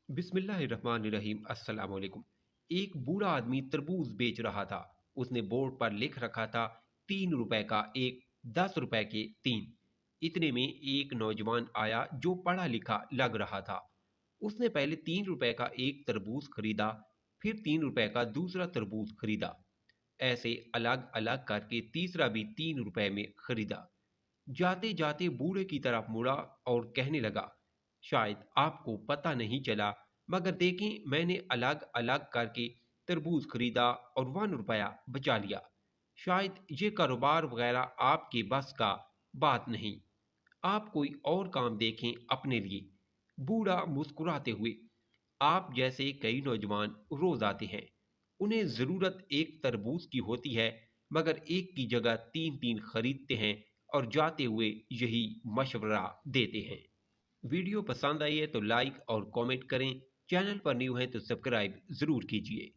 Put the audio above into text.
बिस्मिल्लाहिर्रहमानिर्रहीम अस्सलाम वालेकुम। एक बूढ़ा आदमी तरबूज बेच रहा था। उसने बोर्ड पर लिख रखा था 3 रुपए का एक, 10 रुपए के तीन। इतने में एक नौजवान आया जो पढ़ा लिखा लग रहा था। उसने पहले 3 रुपए का एक तरबूज खरीदा, फिर 3 रुपए का दूसरा तरबूज खरीदा। ऐसे अलग अलग करके तीसरा भी 3 रुपए में खरीदा। जाते जाते बूढ़े की तरफ मुड़ा और कहने लगा, शायद आपको पता नहीं चला, मगर देखें मैंने अलग अलग करके तरबूज खरीदा और 1 रुपया बचा लिया। शायद ये कारोबार वगैरह आपके बस का बात नहीं। आप कोई और काम देखें अपने लिए। बूढ़ा मुस्कुराते हुए, आप जैसे कई नौजवान रोज आते हैं। उन्हें ज़रूरत एक तरबूज की होती है, मगर एक की जगह तीन तीन खरीदते हैं और जाते हुए यही मशवरा देते हैं। वीडियो पसंद आई है तो लाइक और कमेंट करें। चैनल पर न्यू है तो सब्सक्राइब ज़रूर कीजिए।